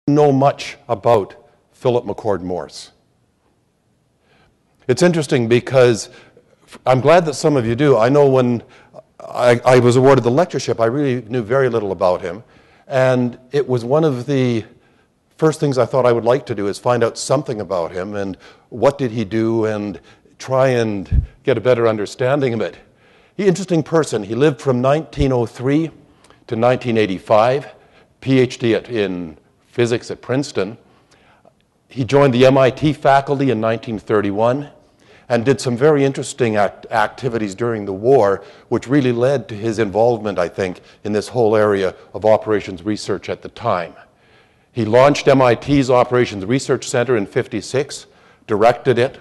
know much about Philip McCord Morse. It's interesting because I'm glad that some of you do. I know when I was awarded the lectureship, I really knew very little about him. And it was one of the first things I thought I would like to do is find out something about him and what did he do and try and get a better understanding of it. He's an interesting person. He lived from 1903 to 1985, PhD in physics at Princeton. He joined the MIT faculty in 1931 and did some very interesting activities during the war, which really led to his involvement, I think, in this whole area of operations research at the time. He launched MIT's Operations Research Center in '56, directed it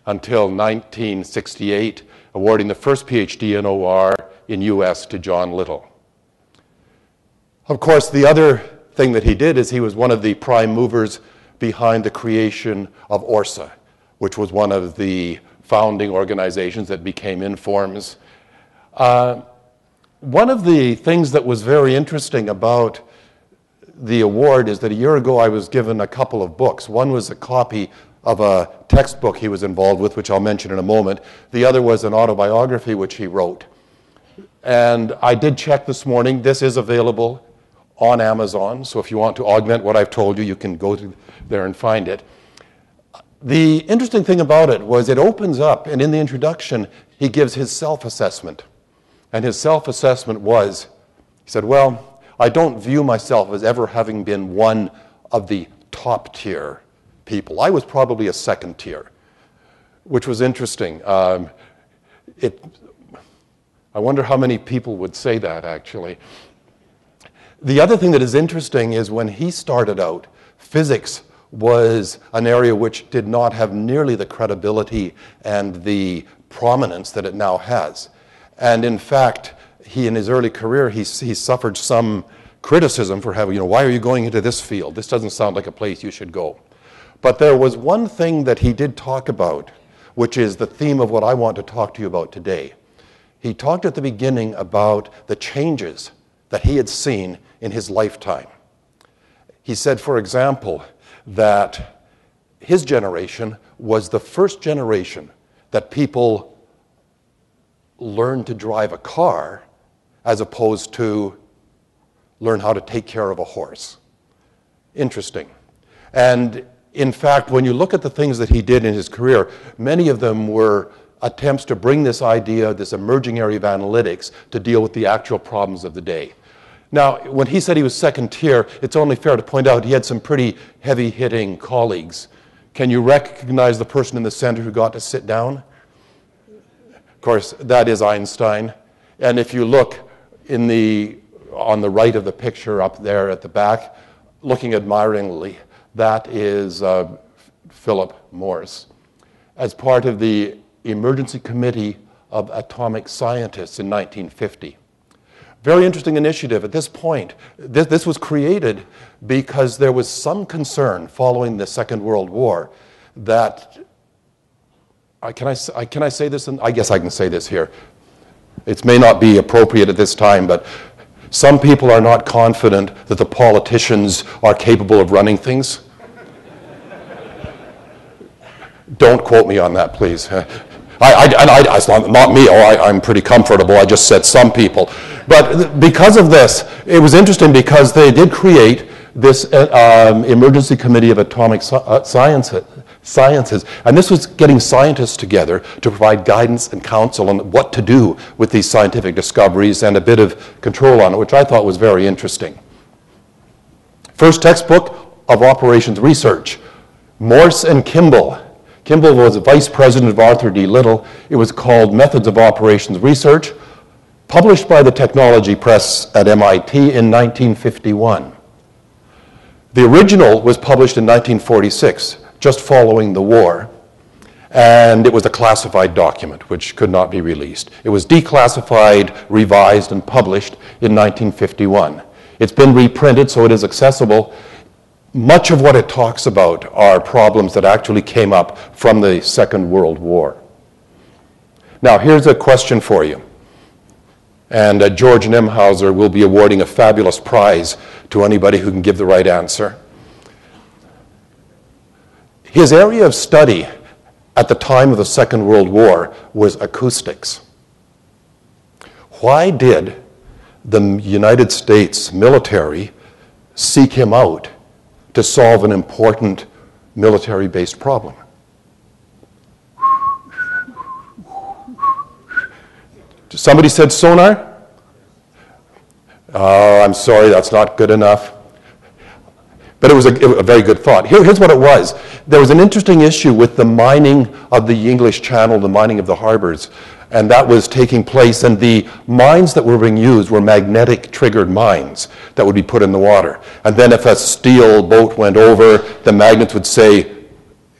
until 1968, awarding the first PhD in OR in US to John Little. Of course, the other thing that he did is he was one of the prime movers behind the creation of ORSA, which was one of the founding organizations that became Informs. One of the things that was very interesting about the award is that a year ago I was given a couple of books. One was a copy of a textbook he was involved with, which I'll mention in a moment. The other was an autobiography which he wrote. And I did check this morning. This is available on Amazon, so if you want to augment what I've told you, you can go to there and find it. The interesting thing about it was it opens up, and in the introduction, he gives his self-assessment. And his self-assessment was, he said, well, I don't view myself as ever having been one of the top-tier people. I was probably a second tier, which was interesting. I wonder how many people would say that, actually. The other thing that is interesting is when he started out, physics was an area which did not have nearly the credibility and the prominence that it now has. And in fact, he in his early career, he suffered some criticism for having, why are you going into this field? This doesn't sound like a place you should go. But there was one thing that he did talk about, which is the theme of what I want to talk to you about today. He talked at the beginning about the changes that he had seen in his lifetime. He said, for example, that his generation was the first generation that people learned to drive a car as opposed to learn how to take care of a horse. Interesting. And in fact, when you look at the things that he did in his career, many of them were attempts to bring this idea, this emerging area of analytics, to deal with the actual problems of the day. Now, when he said he was second tier, it's only fair to point out he had some pretty heavy-hitting colleagues. Can you recognize the person in the center who got to sit down? Of course, that is Einstein. And if you look on the right of the picture up there at the back, looking admiringly, that is Philip Morse, as part of the Emergency Committee of Atomic Scientists in 1950. Very interesting initiative. At this point, this was created because there was some concern following the Second World War that, can I say this? I guess I can say this here. It may not be appropriate at this time, but some people are not confident that the politicians are capable of running things. Don't quote me on that, please. It's not me. I'm pretty comfortable. I just said some people. But because of this, it was interesting because they did create this Emergency Committee of Atomic Sciences. And this was getting scientists together to provide guidance and counsel on what to do with these scientific discoveries and a bit of control on it, which I thought was very interesting. First textbook of operations research, Morse and Kimball. Kimball was vice president of Arthur D. Little. It was called Methods of Operations Research, published by the Technology Press at MIT in 1951. The original was published in 1946, just following the war, and it was a classified document which could not be released. It was declassified, revised, and published in 1951. It's been reprinted, so it is accessible. Much of what it talks about are problems that actually came up from the Second World War. Now, here's a question for you. And George Nimhauser will be awarding a fabulous prize to anybody who can give the right answer. His area of study at the time of the Second World War was acoustics. Why did the United States military seek him out to solve an important military-based problem? Somebody said sonar? I'm sorry, that's not good enough. But it was a very good thought. Here's what it was. There was an interesting issue with the mining of the English Channel, the mining of the harbors, and that was taking place, and the mines that were being used were magnetic triggered mines that would be put in the water. And then if a steel boat went over, the magnets would say,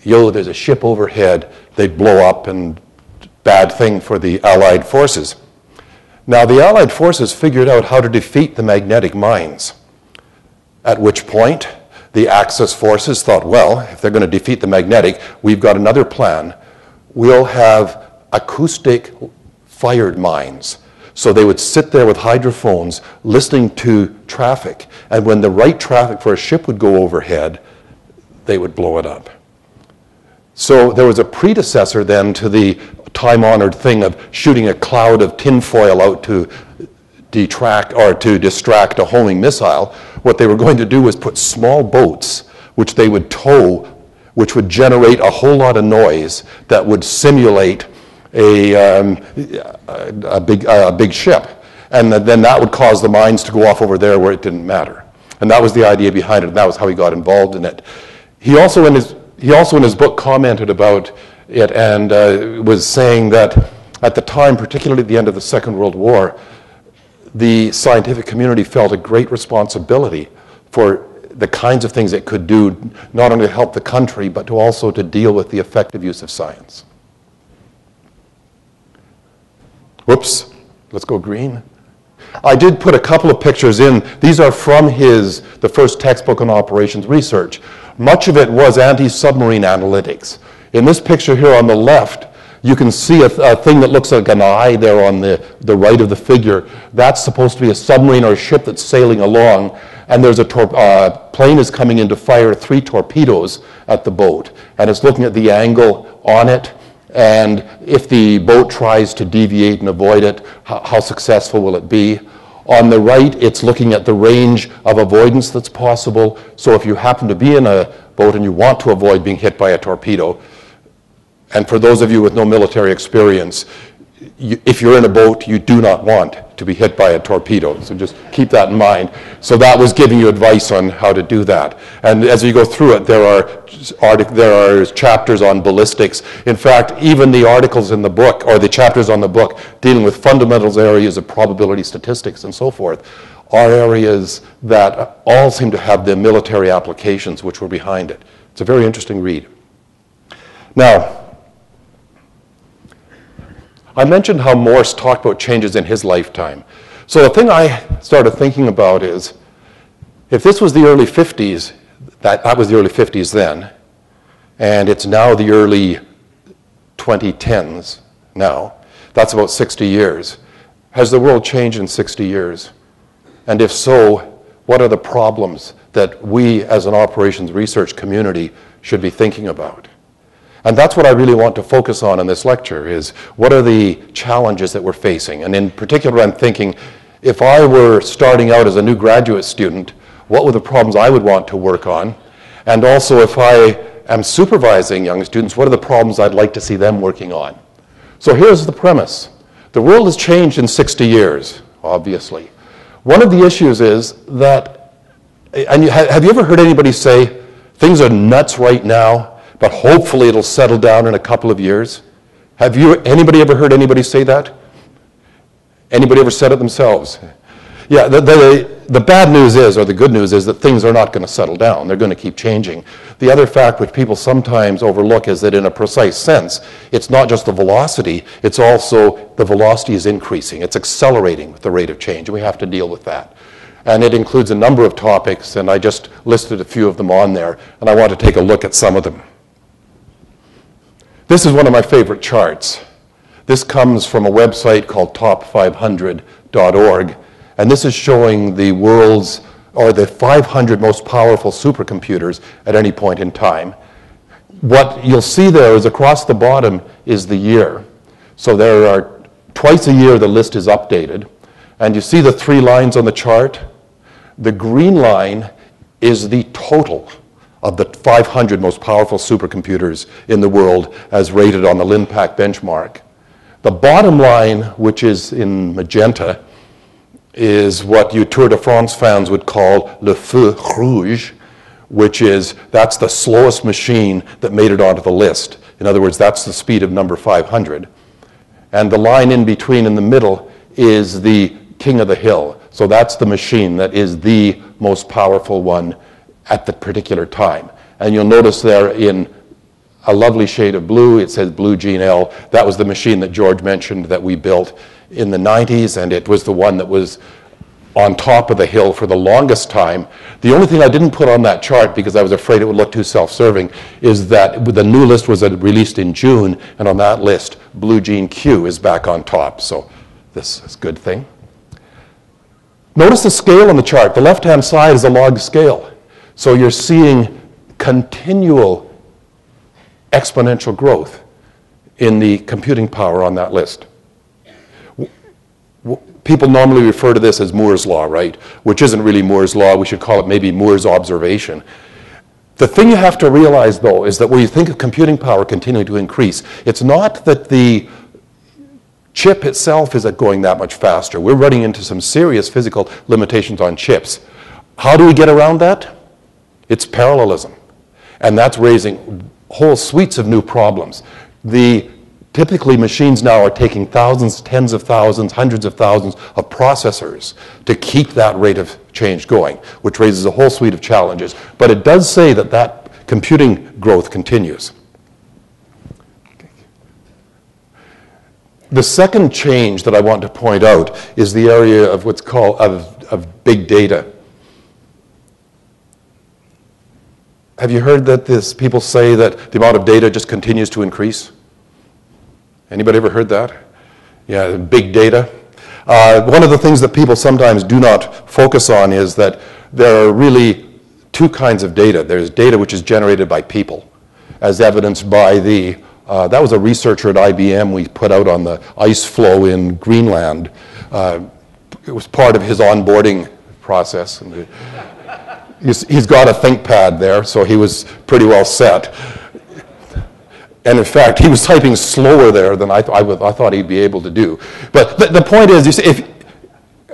yo, there's a ship overhead. They'd blow up, and bad thing for the Allied forces. Now, the Allied forces figured out how to defeat the magnetic mines, at which point the Axis forces thought, well, if they're going to defeat the magnetic, we've got another plan. We'll have acoustic-fired mines. So they would sit there with hydrophones listening to traffic, and when the right traffic for a ship would go overhead, they would blow it up. So there was a predecessor then to the time-honored thing of shooting a cloud of tinfoil out to distract a homing missile. What they were going to do was put small boats, which they would tow, which would generate a whole lot of noise that would simulate a big ship. And then that would cause the mines to go off over there where it didn't matter. And that was the idea behind it, and that was how he got involved in it. He also in his book commented about it and was saying that at the time, particularly at the end of the Second World War, the scientific community felt a great responsibility for the kinds of things it could do, not only to help the country, but to also to deal with the effective use of science. Whoops, let's go green. I did put a couple of pictures in. These are from the first textbook on operations research. Much of it was anti-submarine analytics. In this picture here on the left, you can see a thing that looks like an eye there on the right of the figure. That's supposed to be a submarine or a ship that's sailing along, and there's a plane is coming in to fire 3 torpedoes at the boat, and it's looking at the angle on it, and if the boat tries to deviate and avoid it, how successful will it be? On the right, it's looking at the range of avoidance that's possible. So if you happen to be in a boat and you want to avoid being hit by a torpedo, and for those of you with no military experience, if you're in a boat, you do not want to be hit by a torpedo. So just keep that in mind. So that was giving you advice on how to do that. And as you go through it, there are chapters on ballistics. In fact, even the articles in the book, or the chapters on the book, dealing with fundamentals areas of probability statistics and so forth, are areas that all seem to have the military applications which were behind it. It's a very interesting read. Now, I mentioned how Morse talked about changes in his lifetime. So the thing I started thinking about is, if this was the early 50s, that was the early 50s then, and it's now the early 2010s now, that's about 60 years. Has the world changed in 60 years? And if so, what are the problems that we as an operations research community should be thinking about? And that's what I really want to focus on in this lecture, is what are the challenges that we're facing? And in particular, I'm thinking, if I were starting out as a new graduate student, what were the problems I would want to work on? And also, if I am supervising young students, what are the problems I'd like to see them working on? So here's the premise. The world has changed in 60 years, obviously. One of the issues is that, and have you ever heard anybody say, things are nuts right now, but hopefully it'll settle down in a couple of years? Have anybody ever heard anybody say that? Anybody ever said it themselves? Yeah, the bad news is, or the good news is, that things are not going to settle down. They're going to keep changing. The other fact which people sometimes overlook is that in a precise sense, it's not just the velocity, it's also the velocity is increasing. It's accelerating with the rate of change, and we have to deal with that. And it includes a number of topics, and I just listed a few of them on there, and I want to take a look at some of them. This is one of my favorite charts. This comes from a website called top500.org, and this is showing the world's, or the 500 most powerful supercomputers at any point in time. what you'll see there is across the bottom is the year. So there are twice a year the list is updated. And you see the 3 lines on the chart. The green line is the total of the 500 most powerful supercomputers in the world as rated on the LINPACK benchmark. The bottom line, which is in magenta, is what you Tour de France fans would call le feu rouge, which is, that's the slowest machine that made it onto the list. In other words, that's the speed of number 500. And the line in between in the middle is the king of the hill. So that's the machine that is the most powerful one at the particular time. And you'll notice there in a lovely shade of blue, it says Blue Gene L. That was the machine that George mentioned that we built in the 90s, and it was the one that was on top of the hill for the longest time. The only thing I didn't put on that chart, because I was afraid it would look too self-serving, is that the new list was released in June, and on that list, Blue Gene Q is back on top. So this is a good thing. Notice the scale on the chart. The left-hand side is a log scale. So you're seeing continual exponential growth in the computing power on that list. People normally refer to this as Moore's law, right? Which isn't really Moore's law. We should call it maybe Moore's observation. The thing you have to realize, though, is that when you think of computing power continuing to increase, it's not that the chip itself isn't going that much faster. We're running into some serious physical limitations on chips. How do we get around that? It's parallelism. And that's raising whole suites of new problems. Typically, machines now are taking thousands, tens of thousands, hundreds of thousands of processors to keep that rate of change going, which raises a whole suite of challenges. But it does say that that computing growth continues. The second change that I want to point out is the area of what's called of big data. Have you heard that people say that the amount of data just continues to increase? Anybody ever heard that? Yeah, big data. One of the things that people sometimes do not focus on is that there are really 2 kinds of data. There's data which is generated by people, as evidenced by that was a researcher at IBM we put out on the ice flow in Greenland. It was part of his onboarding process. And he's got a ThinkPad there, so he was pretty well set. And in fact, he was typing slower there than I thought he'd be able to do. But the point is, you see,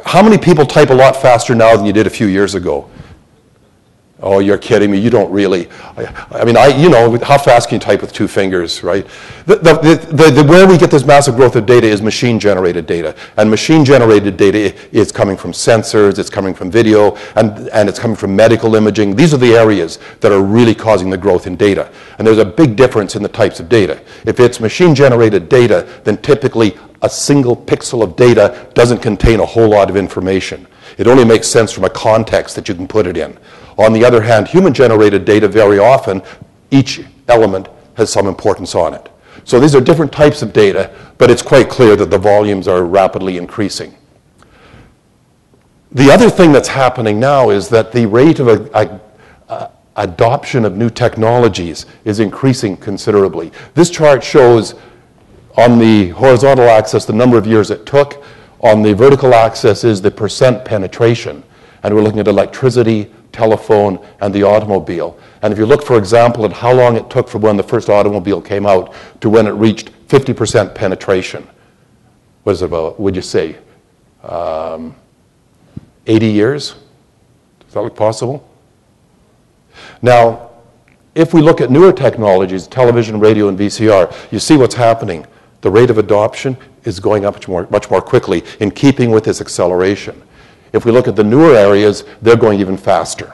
how many people type a lot faster now than you did a few years ago? Oh, you're kidding me. You don't really. I mean, how fast can you type with 2 fingers, right? Where we get this massive growth of data is machine-generated data. And machine-generated data is coming from sensors, it's coming from video, and it's coming from medical imaging. These are the areas that are really causing the growth in data. And there's a big difference in the types of data. If it's machine-generated data, then typically a single pixel of data doesn't contain a whole lot of information. It only makes sense from a context that you can put it in. On the other hand, human-generated data, very often, each element has some importance on it. So these are different types of data, but it's quite clear that the volumes are rapidly increasing. The other thing that's happening now is that the rate of adoption of new technologies is increasing considerably. This chart shows on the horizontal axis the number of years it took. On the vertical axis is the percent penetration. And we're looking at electricity, telephone, and the automobile. And if you look, for example, at how long it took from when the first automobile came out to when it reached 50% penetration, what is it about, would you say, 80 years? Does that look possible? Now, if we look at newer technologies, television, radio, and VCR, you see what's happening. The rate of adoption is going up much more quickly in keeping with this acceleration. If we look at the newer areas, they're going even faster.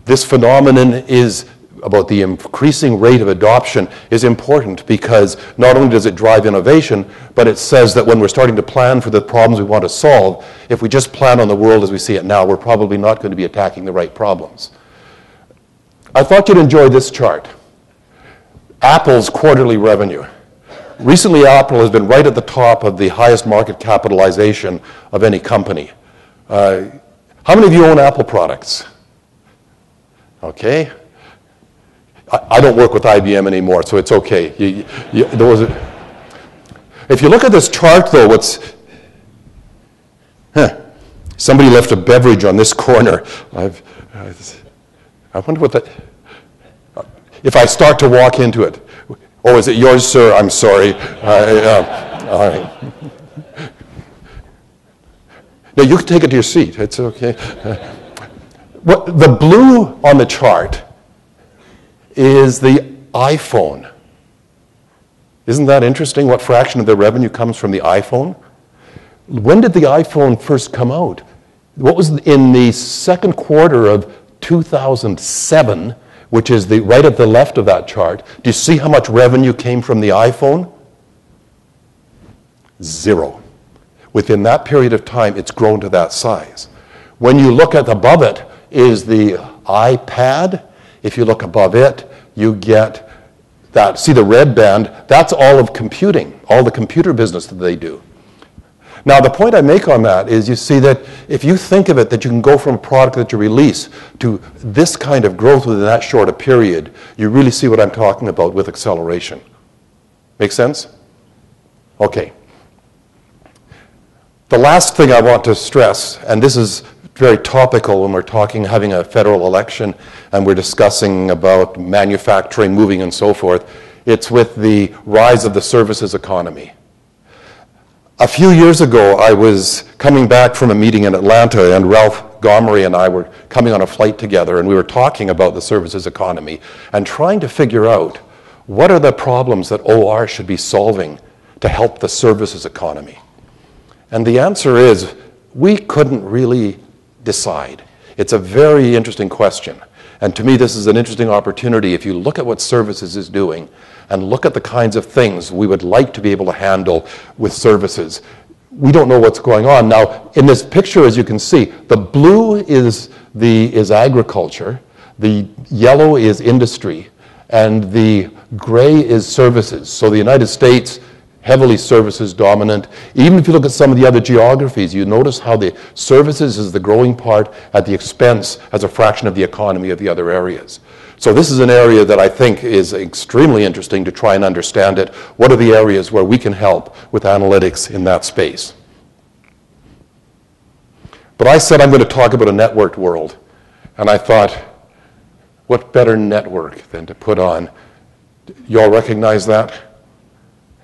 This phenomenon is about the increasing rate of adoption is important because not only does it drive innovation, but it says that when we're starting to plan for the problems we want to solve, if we just plan on the world as we see it now, we're probably not going to be attacking the right problems. I thought you'd enjoy this chart. Apple's quarterly revenue. Recently, Apple has been right at the top of the highest market capitalization of any company. How many of you own Apple products? Okay. I don't work with IBM anymore, so it's okay. If you look at this chart, though, somebody left a beverage on this corner. I wonder what that... If I start to walk into it. Oh, is it yours, sir? I'm sorry. All right. No, you can take it to your seat. It's okay. The blue on the chart is the iPhone. Isn't that interesting? What fraction of the revenue comes from the iPhone? When did the iPhone first come out? What was in the second quarter of 2007, which is right at the left of that chart. Do you see how much revenue came from the iPhone? 0. Within that period of time, it's grown to that size. When you look at above it is the iPad. If you look above it, you get that. See the red band? That's all of computing, all the computer business that they do. Now, the point I make on that is you see that if you think of it that you can go from a product that you release to this kind of growth within that short a period, you really see what I'm talking about with acceleration. Make sense? Okay. The last thing I want to stress, and this is very topical when we're having a federal election and we're discussing about manufacturing, moving and so forth, it's with the rise of the services economy. A few years ago, I was coming back from a meeting in Atlanta, and Ralph Gomery and I were coming on a flight together, and we were talking about the services economy and trying to figure out what are the problems that OR should be solving to help the services economy. And the answer is, we couldn't really decide. It's a very interesting question. And to me, this is an interesting opportunity. If you look at what services is doing and look at the kinds of things we would like to be able to handle with services, we don't know what's going on. Now, in this picture, as you can see, the blue is agriculture, the yellow is industry, and the gray is services. So the United States, heavily services dominant. Even if you look at some of the other geographies, you notice how the services is the growing part at the expense as a fraction of the economy of the other areas. So this is an area that I think is extremely interesting to try and understand it. What are the areas where we can help with analytics in that space? But I said I'm going to talk about a networked world. And I thought, what better network than to put on? You all recognize that?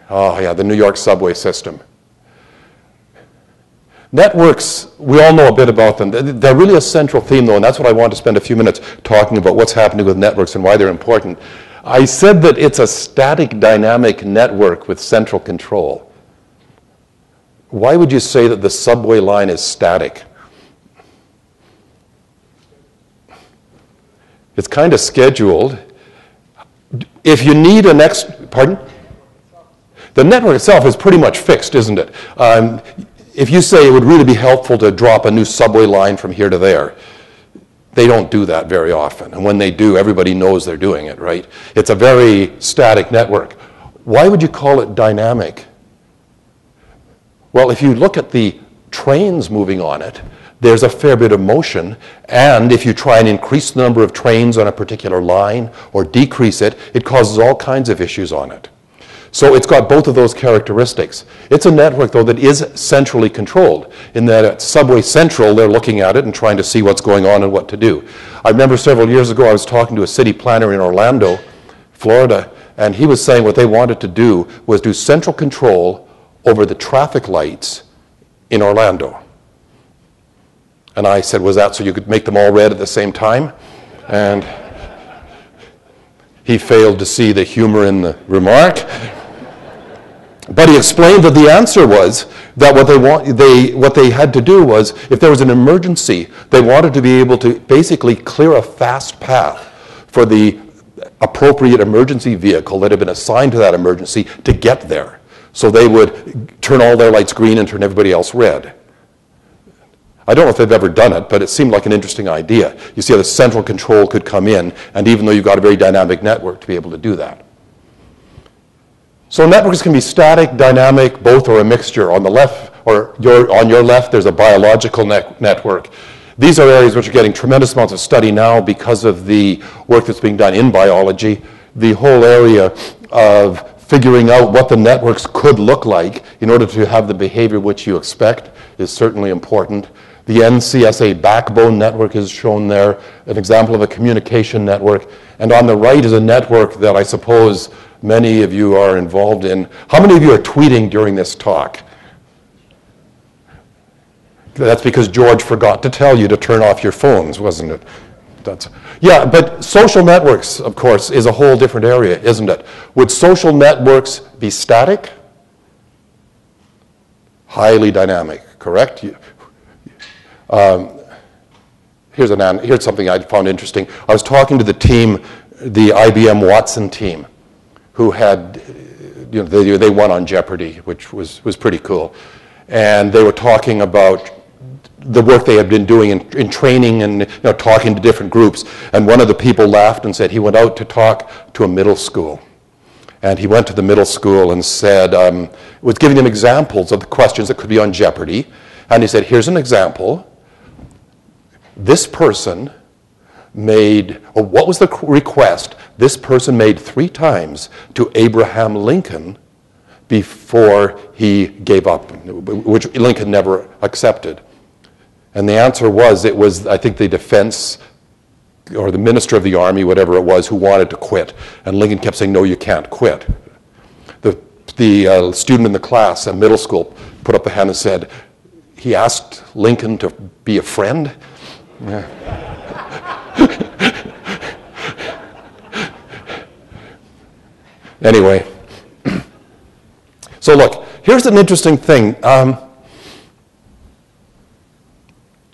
Oh yeah, the New York subway system. Networks, we all know a bit about them. They're really a central theme, though, and that's what I want to spend a few minutes talking about, what's happening with networks and why they're important. I said that it's a static dynamic network with central control. Why would you say that the subway line is static? It's kind of scheduled. If you need pardon? The network itself is pretty much fixed, isn't it? If you say it would really be helpful to drop a new subway line from here to there, they don't do that very often. And when they do, everybody knows they're doing it, right? It's a very static network. Why would you call it dynamic? Well, if you look at the trains moving on it, there's a fair bit of motion, and if you try and increase the number of trains on a particular line or decrease it, it causes all kinds of issues on it. So it's got both of those characteristics. It's a network, though, that is centrally controlled. In that at Subway Central, they're looking at it and trying to see what's going on and what to do. I remember several years ago, I was talking to a city planner in Orlando, Florida, and he was saying what they wanted to do was do central control over the traffic lights in Orlando. And I said, was that so you could make them all red at the same time? And he failed to see the humor in the remark. But he explained that the answer was that what they had to do was, if there was an emergency, they wanted to be able to basically clear a fast path for the appropriate emergency vehicle that had been assigned to that emergency to get there. So they would turn all their lights green and turn everybody else red. I don't know if they've ever done it, but it seemed like an interesting idea. You see how the central control could come in, and even though you've got a very dynamic network, to be able to do that. So networks can be static, dynamic, both, or a mixture. On the left, or on your left, there's a biological network. These are areas which are getting tremendous amounts of study now because of the work that's being done in biology. The whole area of figuring out what the networks could look like in order to have the behavior which you expect is certainly important. The NCSA backbone network is shown there, an example of a communication network. And on the right is a network that I suppose many of you are involved in. How many of you are tweeting during this talk? That's because George forgot to tell you to turn off your phones, wasn't it? Yeah, but social networks, of course, is a whole different area, isn't it? Would social networks be static? Highly dynamic, correct? Here's something I found interesting. I was talking to the team, the IBM Watson team, who had, they won on Jeopardy, which was pretty cool. And they were talking about the work they had been doing in training and talking to different groups. And one of the people laughed and said he went out to talk to a middle school. And he went to the middle school and said, was giving them examples of the questions that could be on Jeopardy. And he said, here's an example. This person made, or what was the request this person made 3 times to Abraham Lincoln before he gave up, which Lincoln never accepted. And the answer was, it was, I think, the defense or the minister of the army, whatever it was, who wanted to quit. And Lincoln kept saying, no, you can't quit. The student in the class at middle school put up a hand and said, he asked Lincoln to be a friend. Yeah. Anyway, so look, here's an interesting thing.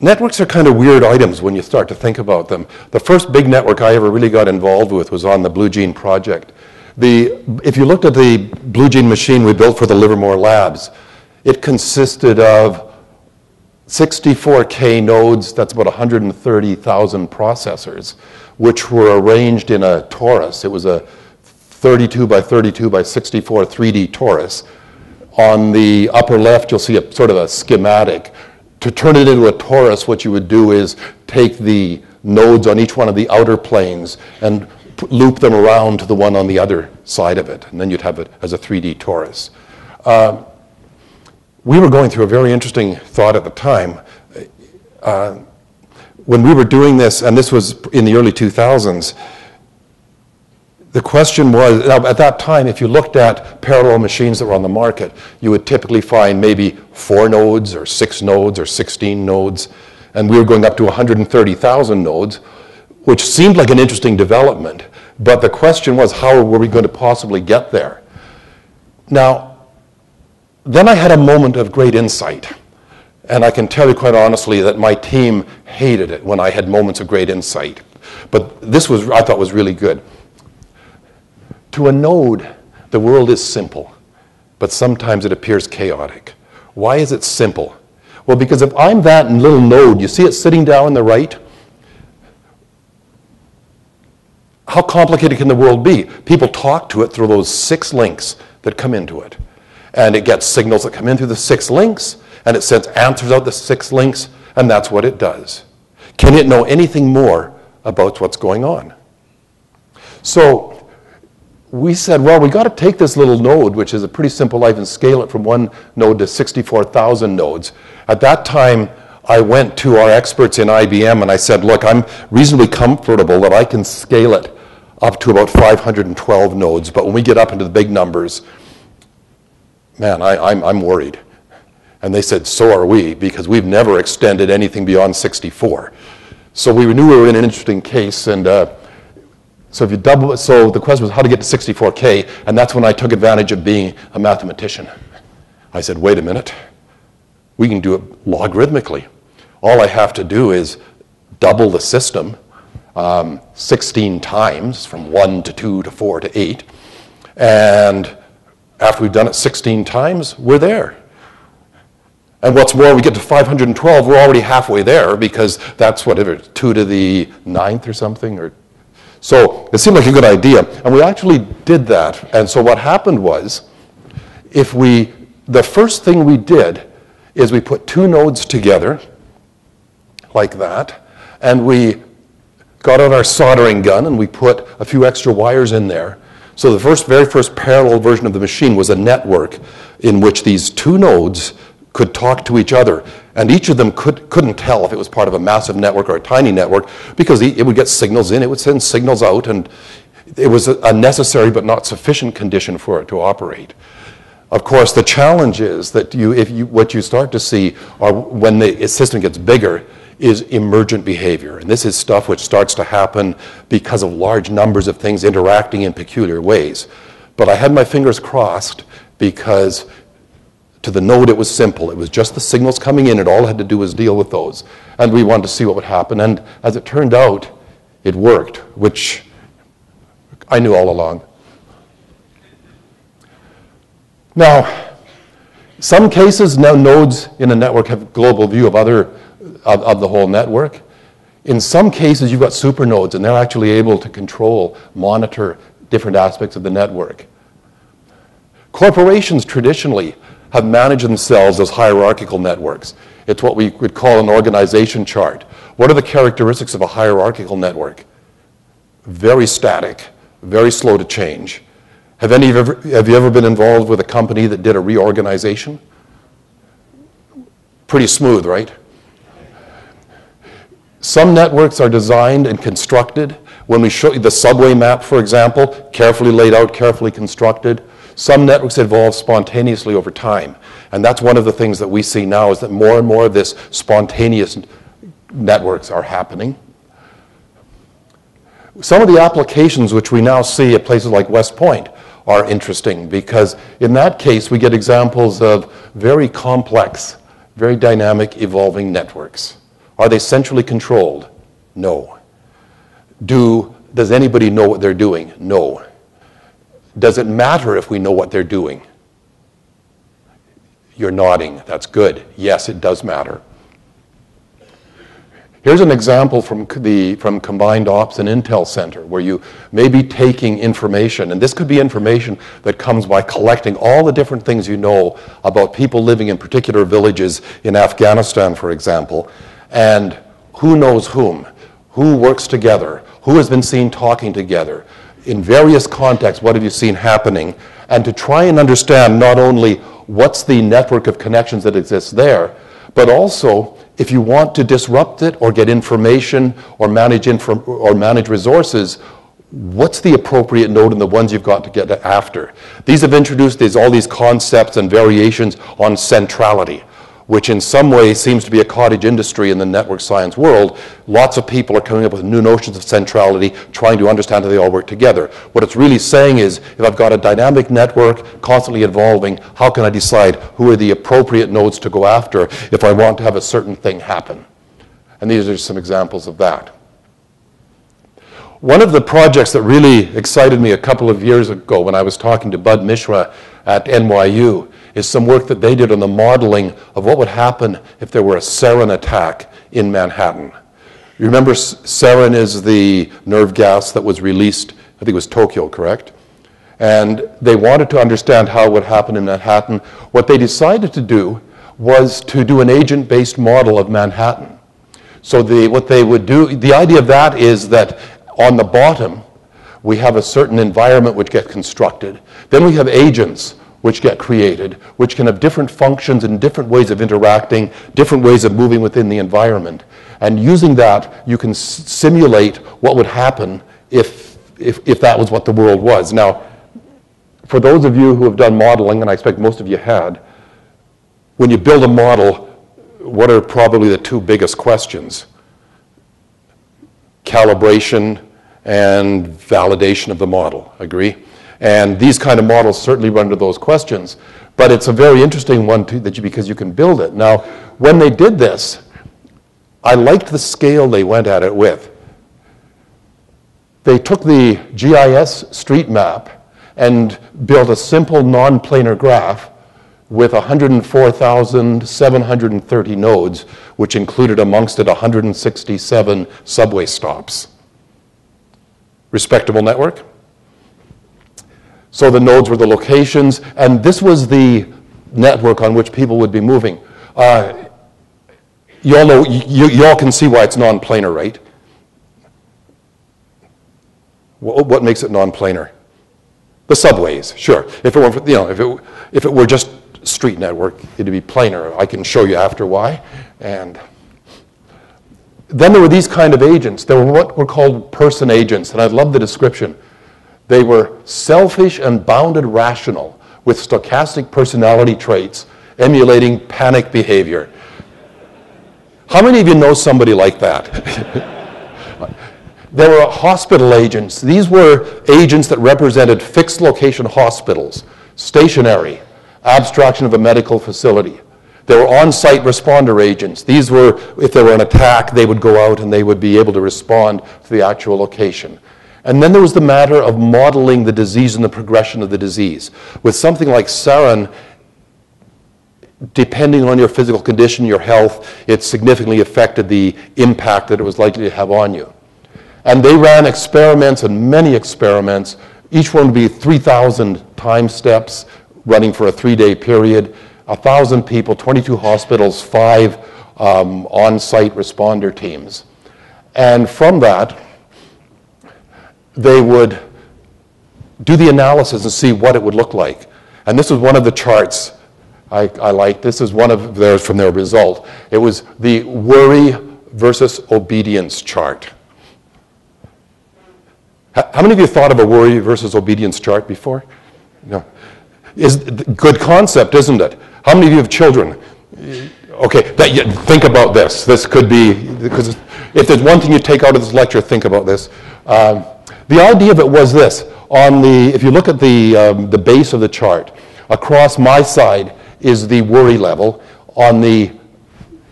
Networks are kind of weird items when you start to think about them. The first big network I ever really got involved with was on the Blue Gene project. If you looked at the Blue Gene machine we built for the Livermore Labs, it consisted of 64K nodes, that's about 130,000 processors, which were arranged in a torus. It was a 32 by 32 by 64 3D torus. On the upper left, you'll see a sort of a schematic. To turn it into a torus, what you would do is take the nodes on each one of the outer planes and loop them around to the one on the other side of it, and then you'd have it as a 3D torus. We were going through a very interesting thought at the time. When we were doing this, and this was in the early 2000s, the question was, now at that time, if you looked at parallel machines that were on the market, you would typically find maybe 4 nodes or 6 nodes or 16 nodes, and we were going up to 130,000 nodes, which seemed like an interesting development, but the question was, how were we going to possibly get there? Now, then I had a moment of great insight, and I can tell you quite honestly that my team hated it when I had moments of great insight, but this was, I thought, was really good. To a node, the world is simple, but sometimes it appears chaotic. Why is it simple? Well, because if I'm that little node, you see it sitting down on the right? How complicated can the world be? People talk to it through those 6 links that come into it. And it gets signals that come in through the 6 links, and it sends answers out the 6 links, and that's what it does. Can it know anything more about what's going on? So we said, well, we got to take this little node, which is a pretty simple life, and scale it from 1 node to 64,000 nodes. At that time, I went to our experts in IBM and I said, look, I'm reasonably comfortable that I can scale it up to about 512 nodes, but when we get up into the big numbers, man, I'm worried. And they said, so are we, because we've never extended anything beyond 64. So we knew we were in an interesting case, and so if you double it, so the question was how to get to 64K, and that's when I took advantage of being a mathematician. I said, wait a minute, we can do it logarithmically. All I have to do is double the system 16 times, from 1 to 2 to 4 to 8, and after we've done it 16 times, we're there. And what's more, we get to 512, we're already halfway there, because that's whatever, 2 to the 9th or something, or so it seemed like a good idea, and we actually did that. And so what happened was, the first thing we did is we put 2 nodes together, like that, and we got out our soldering gun and we put a few extra wires in there. So the very first parallel version of the machine was a network in which these two nodes could talk to each other. And each of them couldn't tell if it was part of a massive network or a tiny network, because it would get signals in, it would send signals out, and it was a necessary but not sufficient condition for it to operate. Of course, the challenge is that what you start to see are, when the system gets bigger, is emergent behavior. And this is stuff which starts to happen because of large numbers of things interacting in peculiar ways. But I had my fingers crossed, because to the node it was simple. It was just the signals coming in, and all it had to do was deal with those. And we wanted to see what would happen. And as it turned out, it worked, which I knew all along. Now, some cases, now nodes in a network have global view of the whole network. In some cases, you've got supernodes, and they're actually able to monitor different aspects of the network. Corporations traditionally have managed themselves as hierarchical networks. It's what we would call an organization chart. What are the characteristics of a hierarchical network? Very static, very slow to change. Have you ever been involved with a company that did a reorganization? Pretty smooth, right? Some networks are designed and constructed. When we show you the subway map, for example, carefully laid out, carefully constructed. Some networks evolve spontaneously over time. And that's one of the things that we see now, is that more and more of this spontaneous networks are happening. Some of the applications which we now see at places like West Point are interesting, because in that case we get examples of very complex, very dynamic, evolving networks. Are they centrally controlled? No. Does anybody know what they're doing? No. Does it matter if we know what they're doing? You're nodding. That's good. Yes, it does matter. Here's an example from Combined Ops and Intel Center, where you may be taking information, and this could be information that comes by collecting all the different things you know about people living in particular villages in Afghanistan, for example, and who knows whom, who works together, who has been seen talking together, in various contexts, what have you seen happening, and to try and understand not only what's the network of connections that exists there, but also if you want to disrupt it or get information or manage resources, what's the appropriate node and the ones you've got to get after. These have introduced all these concepts and variations on centrality, which in some ways seems to be a cottage industry in the network science world. Lots of people are coming up with new notions of centrality, trying to understand how they all work together. What it's really saying is, if I've got a dynamic network constantly evolving, how can I decide who are the appropriate nodes to go after if I want to have a certain thing happen? And these are some examples of that. One of the projects that really excited me a couple of years ago, when I was talking to Bud Mishra at NYU, is some work that they did on the modeling of what would happen if there were a sarin attack in Manhattan. You remember sarin is the nerve gas that was released, I think it was Tokyo, correct? And they wanted to understand how it would happen in Manhattan. What they decided to do was to do an agent-based model of Manhattan. So what they would do, the idea of that is that on the bottom, we have a certain environment which gets constructed. Then we have agents which get created, which can have different functions and different ways of interacting, different ways of moving within the environment. And using that, you can simulate what would happen if that was what the world was. Now, for those of you who have done modeling, and I expect most of you had, when you build a model, what are probably the two biggest questions? Calibration and validation of the model, agree? And these kind of models certainly run into those questions. But it's a very interesting one too, because you can build it. Now, when they did this, I liked the scale they went at it with. They took the GIS street map and built a simple non-planar graph with 104,730 nodes, which included amongst it 167 subway stops. Respectable network? So the nodes were the locations, and this was the network on which people would be moving. You all know, you all can see why it's non-planar, right? What makes it non-planar? The subways, sure. If it were, you know, if it were just street network, it'd be planar. I can show you after why. And then there were these kind of agents. They were what were called person agents, and I love the description. They were selfish and bounded rational with stochastic personality traits, emulating panic behavior. How many of you know somebody like that? There were hospital agents. These were agents that represented fixed location hospitals, stationary, abstraction of a medical facility. There were on-site responder agents. These were, if there were an attack, they would go out and they would be able to respond to the actual location. And then there was the matter of modeling the disease and the progression of the disease. With something like sarin, depending on your physical condition, your health, it significantly affected the impact that it was likely to have on you. And they ran experiments, and many experiments. Each one would be 3,000 time steps running for a 3-day period, 1,000 people, 22 hospitals, 5 on-site responder teams. And from that, they would do the analysis and see what it would look like. And this was one of the charts I liked. This is one of theirs from their result. It was the worry versus obedience chart. How many of you thought of a worry versus obedience chart before? No. Good concept, isn't it? How many of you have children? Okay, think about this. This could be, because if there's one thing you take out of this lecture, think about this. The idea of it was this. If you look at the base of the chart, across my side is the worry level. On the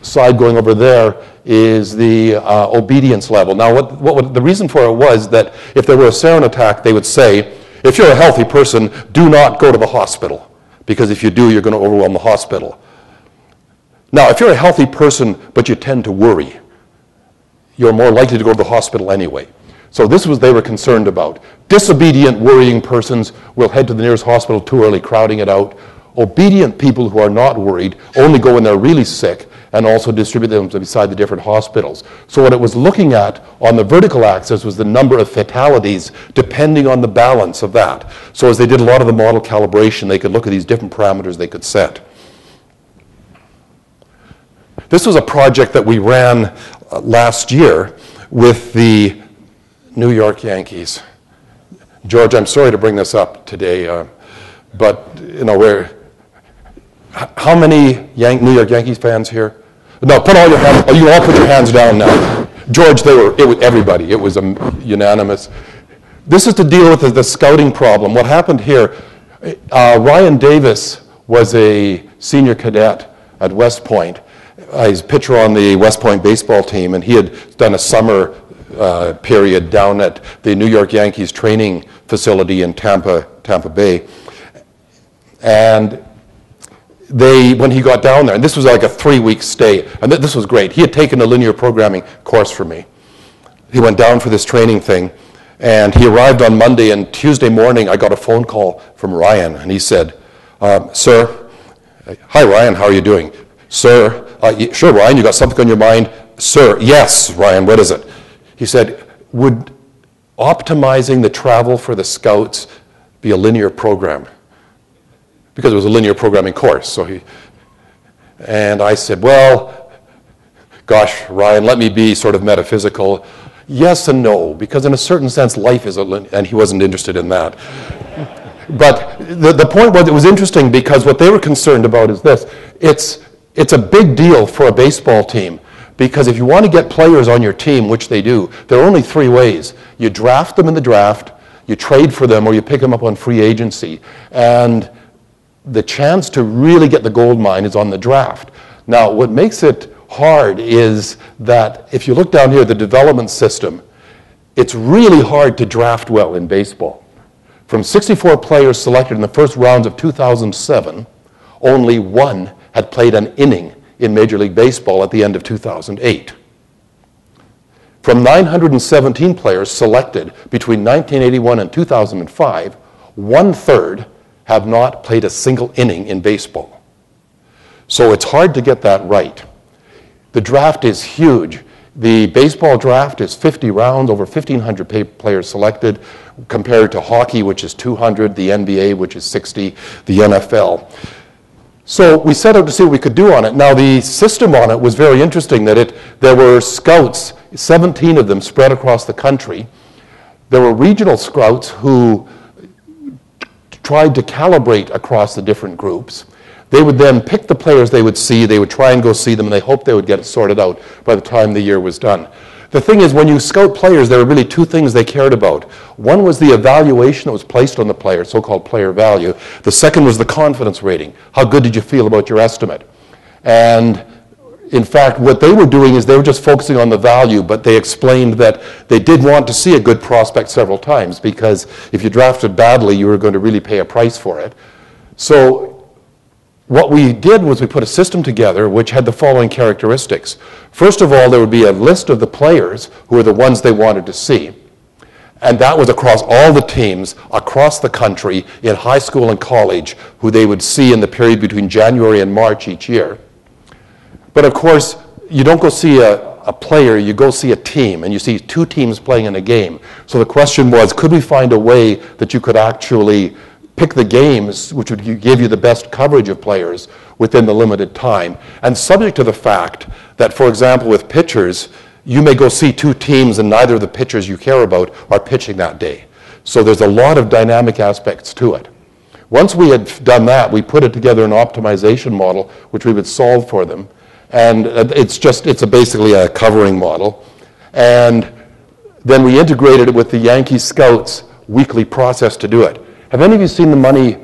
side going over there is the obedience level. Now, the reason for it was that if there were a sarin attack, they would say, if you're a healthy person, do not go to the hospital, because if you do, you're going to overwhelm the hospital. Now, if you're a healthy person, but you tend to worry, you're more likely to go to the hospital anyway. So this was they were concerned about. Disobedient, worrying persons will head to the nearest hospital too early, crowding it out. Obedient people who are not worried only go when they're really sick and also distribute them beside the different hospitals. So what it was looking at on the vertical axis was the number of fatalities depending on the balance of that. So as they did a lot of the model calibration, they could look at these different parameters they could set. This was a project that we ran last year with the New York Yankees. George, I'm sorry to bring this up today, but you know, how many New York Yankees fans here? No, put all your hands. Oh, you all put your hands down now. George, it was everybody. It was unanimous. This is to deal with the scouting problem. What happened here? Ryan Davis was a senior cadet at West Point. He's a pitcher on the West Point baseball team, and he had done a summer period down at the New York Yankees training facility in Tampa Bay. And when he got down there, and this was like a 3-week stay, and this was great. He had taken a linear programming course from me. He went down for this training thing, and he arrived on Monday, and Tuesday morning I got a phone call from Ryan, and he said, sir, hi Ryan, how are you doing? Sir, sure Ryan, you got something on your mind? Sir, yes, Ryan, what is it? He said, would optimizing the travel for the scouts be a linear program? Because it was a linear programming course. And I said, well, gosh, Ryan, let me be sort of metaphysical. Yes and no, because in a certain sense, life is and he wasn't interested in that. But the point was, it was interesting because what they were concerned about is this. It's a big deal for a baseball team, because if you want to get players on your team, which they do, there are only 3 ways. You draft them in the draft, you trade for them, or you pick them up on free agency. And the chance to really get the gold mine is on the draft. Now, what makes it hard is that if you look down here, the development system, it's really hard to draft well in baseball. From 64 players selected in the first rounds of 2007, only 1 had played an inning in Major League Baseball at the end of 2008. From 917 players selected between 1981 and 2005, 1/3 have not played a single inning in baseball. So it's hard to get that right. The draft is huge. The baseball draft is 50 rounds, over 1,500 players selected, compared to hockey, which is 200, the NBA, which is 60, the NFL. So we set out to see what we could do on it. Now, the system on it was very interesting, that there were scouts, 17 of them spread across the country. There were regional scouts who tried to calibrate across the different groups. They would then pick the players they would see, they would try and go see them, and they hoped they would get it sorted out by the time the year was done. The thing is, when you scout players, there were really two things they cared about. One was the evaluation that was placed on the player, so-called player value. The second was the confidence rating. How good did you feel about your estimate? And in fact, what they were doing is they were just focusing on the value, but they explained that they did want to see a good prospect several times, because if you drafted badly, you were going to really pay a price for it. So what we did was we put a system together which had the following characteristics. First of all, there would be a list of the players who were the ones they wanted to see. And that was across all the teams across the country in high school and college who they would see in the period between January and March each year. But of course, you don't go see a player, you go see a team, and you see two teams playing in a game. So the question was, could we find a way that you could actually pick the games which would give you the best coverage of players within the limited time, and subject to the fact that, for example, with pitchers, you may go see two teams and neither of the pitchers you care about are pitching that day. So there's a lot of dynamic aspects to it. Once we had done that, we put it together an optimization model which we would solve for them, and it's basically a covering model. And then we integrated it with the Yankee Scouts weekly process to do it. Have any of you seen the Money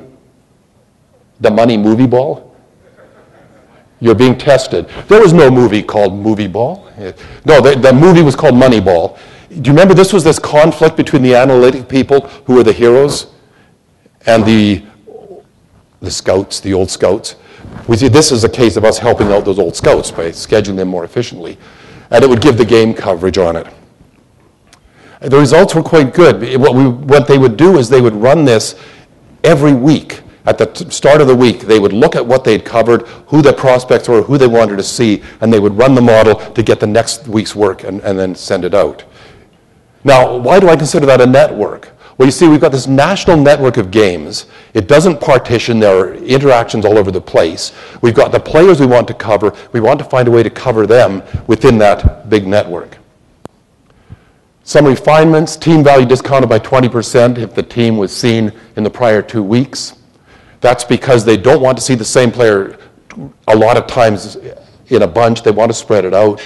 movie ball? You're being tested. There was no movie called Movie Ball. No, the movie was called Moneyball. Do you remember this was this conflict between the analytic people who were the heroes and the scouts, the old scouts? We see this is a case of us helping out those old scouts by scheduling them more efficiently. And it would give the game coverage on it. The results were quite good. What they would do is they would run this every week. At the start of the week, they would look at what they'd covered, who the prospects were, who they wanted to see, and they would run the model to get the next week's work and then send it out. Now, why do I consider that a network? Well, you see, we've got this national network of games. It doesn't partition. There are interactions all over the place. We've got the players we want to cover. We want to find a way to cover them within that big network. Some refinements: team value discounted by 20% if the team was seen in the prior 2 weeks. That's because they don't want to see the same player a lot of times in a bunch. They want to spread it out.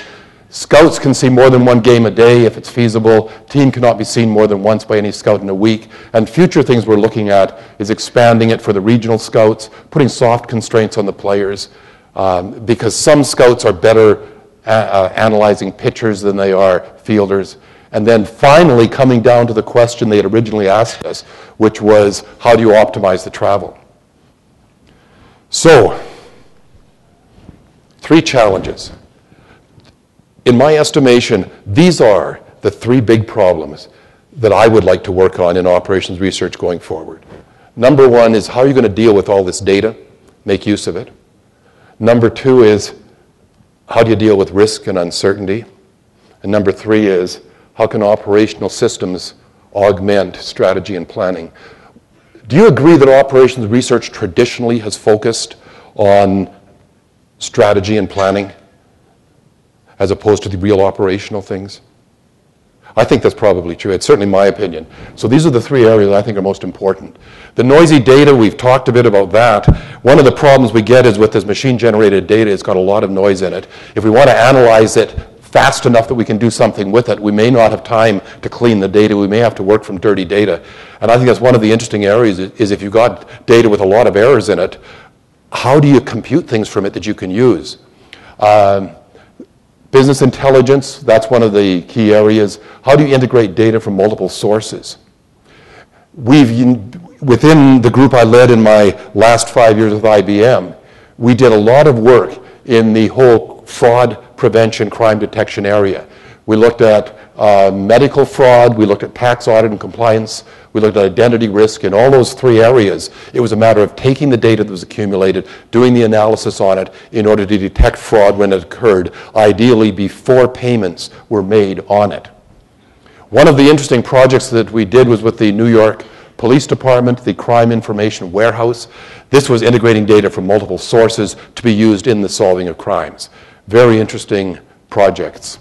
Scouts can see more than one game a day if it's feasible. Team cannot be seen more than once by any scout in a week. And future things we're looking at is expanding it for the regional scouts, putting soft constraints on the players, because some scouts are better analyzing pitchers than they are fielders. And then finally coming down to the question they had originally asked us, which was, how do you optimize the travel? So, 3 challenges. In my estimation, these are the 3 big problems that I would like to work on in operations research going forward. Number 1 is, how are you going to deal with all this data, make use of it? Number 2 is, how do you deal with risk and uncertainty? And number 3 is, how can operational systems augment strategy and planning? Do you agree that operations research traditionally has focused on strategy and planning as opposed to the real operational things? I think that's probably true. It's certainly my opinion. So these are the 3 areas I think are most important. The noisy data, we've talked a bit about that. One of the problems we get is with this machine-generated data, it's got a lot of noise in it. If we want to analyze it fast enough that we can do something with it, we may not have time to clean the data. We may have to work from dirty data. And I think that's one of the interesting areas is if you've got data with a lot of errors in it, how do you compute things from it that you can use? Business intelligence, that's one of the key areas. How do you integrate data from multiple sources? Within the group I led in my last 5 years with IBM, we did a lot of work in the whole fraud prevention, crime detection area. We looked at medical fraud. We looked at tax audit and compliance. We looked at identity risk. In all those three areas, it was a matter of taking the data that was accumulated, doing the analysis on it in order to detect fraud when it occurred, ideally before payments were made on it. One of the interesting projects that we did was with the New York Police Department, the Crime Information Warehouse. This was integrating data from multiple sources to be used in the solving of crimes. Very interesting projects.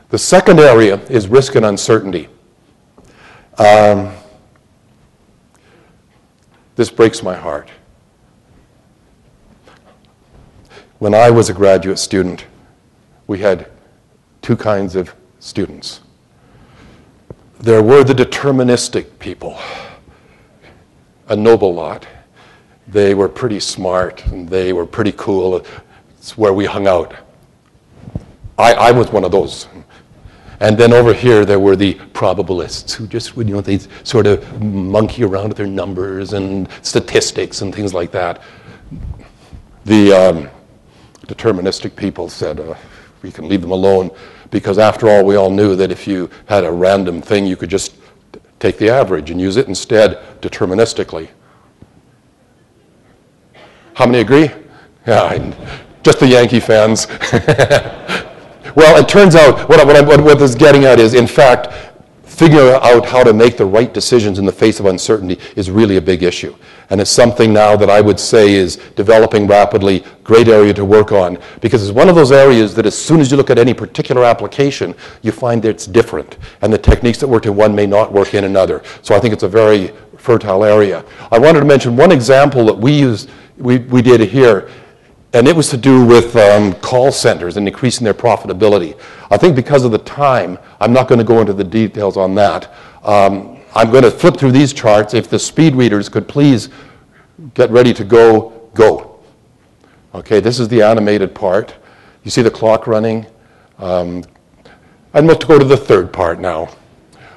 The second area is risk and uncertainty. This breaks my heart. When I was a graduate student, we had two kinds of students. There were the deterministic people, a noble lot. They were pretty smart and they were pretty cool. It's where we hung out. I was one of those. And then over here, there were the probabilists who just would, they sort of monkey around with their numbers and statistics and things like that. The deterministic people said, we can leave them alone, because after all, we all knew that if you had a random thing, you could just take the average and use it instead deterministically. How many agree? Yeah, just the Yankee fans. Well, it turns out what this is getting at is, in fact, figuring out how to make the right decisions in the face of uncertainty is really a big issue. And it's something now that I would say is developing rapidly, great area to work on, because it's one of those areas that as soon as you look at any particular application, you find that it's different. And the techniques that work in one may not work in another. So I think it's a very fertile area. I wanted to mention one example that we did here. And it was to do with call centers and increasing their profitability. I think because of the time, I'm not going to go into the details on that. I'm going to flip through these charts. If the speed readers could please get ready to go. Okay, this is the animated part. You see the clock running? I'd like to go to the third part now,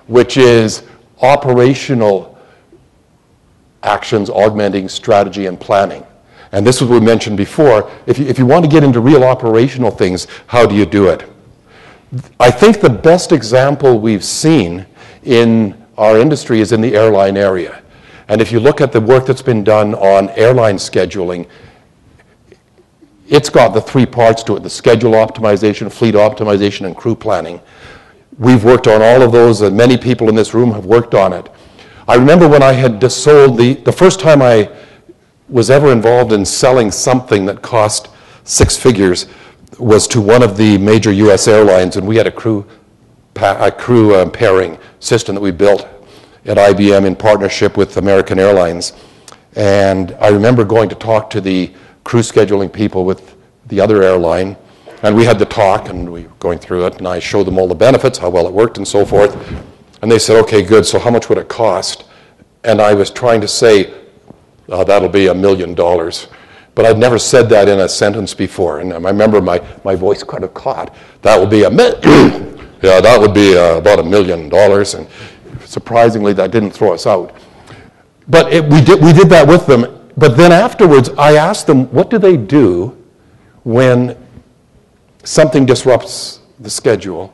which is operational actions augmenting strategy and planning. And this is what we mentioned before. If you want to get into real operational things, how do you do it? I think the best example we've seen in our industry is in the airline area. And if you look at the work that's been done on airline scheduling, it's got the three parts to it: the schedule optimization, fleet optimization, and crew planning. We've worked on all of those, and many people in this room have worked on it. I remember when I had sold the first time I was ever involved in selling something that cost six figures was to one of the major U.S. airlines, and we had a crew pairing system that we built at IBM in partnership with American Airlines. And I remember going to talk to the crew scheduling people with the other airline, and we had the talk, and we were going through it, and I showed them all the benefits, how well it worked, and so forth. And they said, okay, good, so how much would it cost? And I was trying to say, that'll be $1 million. But I'd never said that in a sentence before. And I remember my voice kind of caught. That would be yeah, that would be about $1 million. And surprisingly, that didn't throw us out. But we did that with them. But then afterwards, I asked them, what do they do when something disrupts the schedule?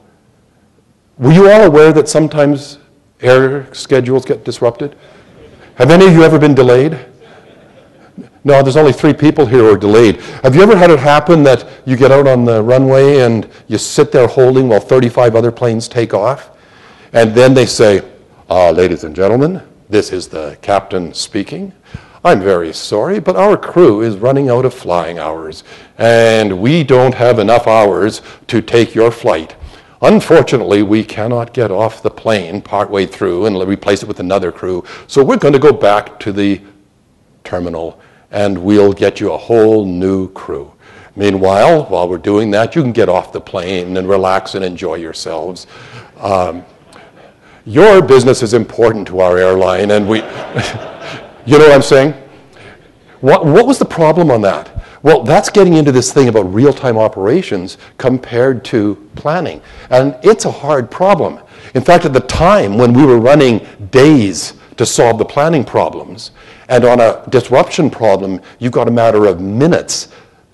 Were you all aware that sometimes air schedules get disrupted? Have any of you ever been delayed? No, there's only 3 people here who are delayed. Have you ever had it happen that you get out on the runway and you sit there holding while 35 other planes take off? And then they say, ladies and gentlemen, this is the captain speaking. I'm very sorry, but our crew is running out of flying hours, and we don't have enough hours to take your flight. Unfortunately, we cannot get off the plane partway through and replace it with another crew, so we're going to go back to the terminal and we'll get you a whole new crew. Meanwhile, while we're doing that, you can get off the plane and relax and enjoy yourselves. Your business is important to our airline, and we, you know what I'm saying? What was the problem on that? Well, that's getting into this thing about real-time operations compared to planning. And it's a hard problem. In fact, at the time when we were running days to solve the planning problems, and on a disruption problem, you've got a matter of minutes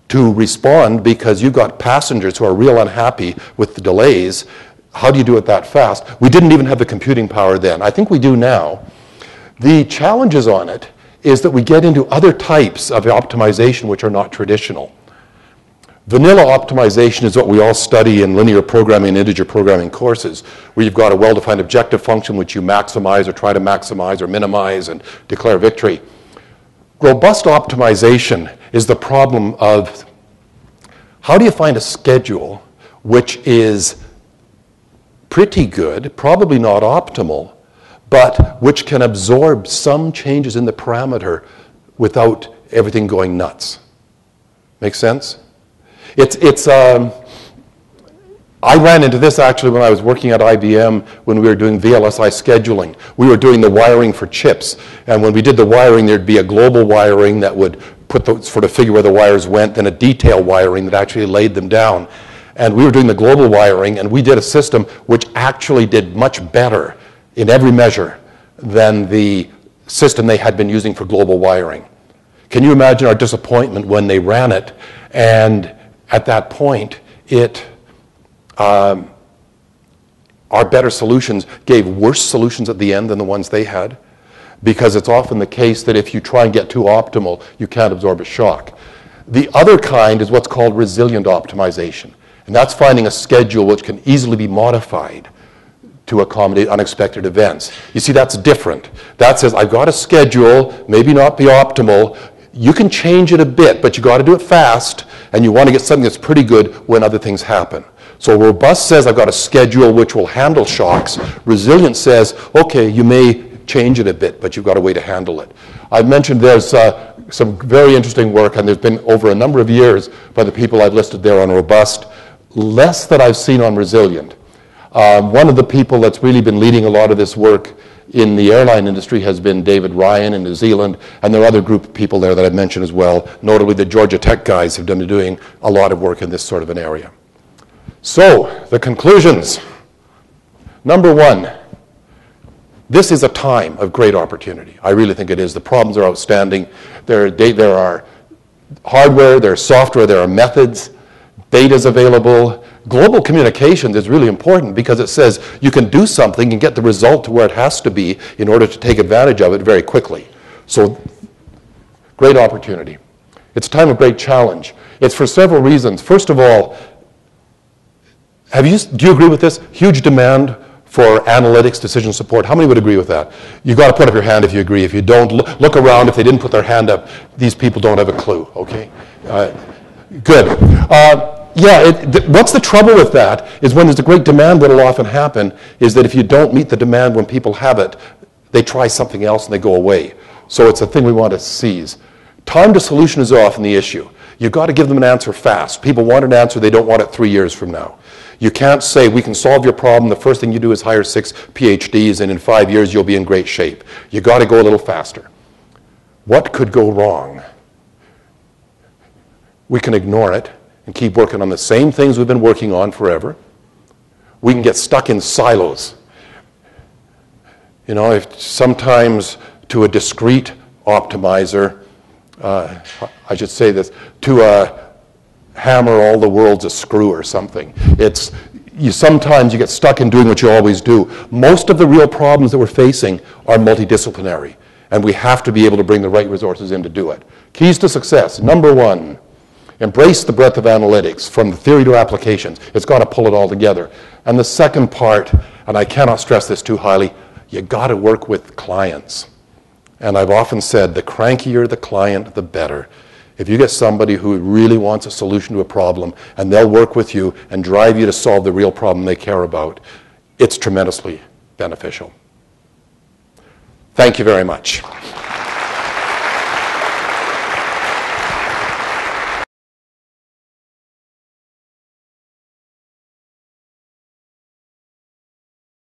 to respond because you've got passengers who are real unhappy with the delays. How do you do it that fast? We didn't even have the computing power then. I think we do now. The challenges on it is that we get into other types of optimization which are not traditional. Vanilla optimization is what we all study in linear programming and integer programming courses, where you've got a well-defined objective function which you maximize or try to maximize or minimize and declare victory. Robust optimization is the problem of how do you find a schedule which is pretty good, probably not optimal, but which can absorb some changes in the parameter without everything going nuts. Make sense? I ran into this actually when I was working at IBM when we were doing VLSI scheduling. We were doing the wiring for chips, and when we did the wiring, there'd be a global wiring that would put the sort of figure where the wires went, then a detail wiring that actually laid them down. And we were doing the global wiring, and we did a system which actually did much better in every measure than the system they had been using for global wiring. Can you imagine our disappointment when they ran it, and at that point, our better solutions gave worse solutions at the end than the ones they had, because it's often the case that if you try and get too optimal, you can't absorb a shock. The other kind is what's called resilient optimization, and that's finding a schedule which can easily be modified to accommodate unexpected events. You see, that's different. That says, I've got a schedule, maybe not be optimal. You can change it a bit, but you got to do it fast, and you want to get something that's pretty good when other things happen. So robust says, I've got a schedule which will handle shocks. Resilient says, okay, you may change it a bit, but you've got a way to handle it. I've mentioned there's some very interesting work, and there's been over a number of years by the people I've listed there on robust, less that I've seen on resilient. One of the people that's really been leading a lot of this work in the airline industry has been David Ryan in New Zealand, and there are other group of people there that I've mentioned as well. Notably, the Georgia Tech guys have been doing a lot of work in this sort of an area. So, the conclusions. Number one, this is a time of great opportunity. I really think it is. The problems are outstanding. There are hardware, there are software, there are methods, data is available. Global communications is really important because it says you can do something and get the result to where it has to be in order to take advantage of it very quickly. So, great opportunity. It's a time of great challenge. It's for several reasons. First of all, do you agree with this? Huge demand for analytics, decision support. How many would agree with that? You've got to put up your hand if you agree. If you don't, look around. If they didn't put their hand up, these people don't have a clue, okay? Good. What's the trouble with that is when there's a great demand, what will often happen is that if you don't meet the demand when people have it, they try something else and they go away. So it's a thing we want to seize. Time to solution is often the issue. You've got to give them an answer fast. People want an answer, they don't want it 3 years from now. You can't say, we can solve your problem. The first thing you do is hire 6 PhDs, and in 5 years you'll be in great shape. You've got to go a little faster. What could go wrong? We can ignore it and keep working on the same things we've been working on forever. We can get stuck in silos. You know, if sometimes to a discrete optimizer, I should say this, to a hammer all the world's a screw or something. Sometimes you get stuck in doing what you always do. Most of the real problems that we're facing are multidisciplinary, and we have to be able to bring the right resources in to do it. Keys to success. Number one, embrace the breadth of analytics from the theory to applications. It's got to pull it all together. And the second part, and I cannot stress this too highly, you got to work with clients. And I've often said, the crankier the client, the better. If you get somebody who really wants a solution to a problem and they'll work with you and drive you to solve the real problem they care about, it's tremendously beneficial. Thank you very much.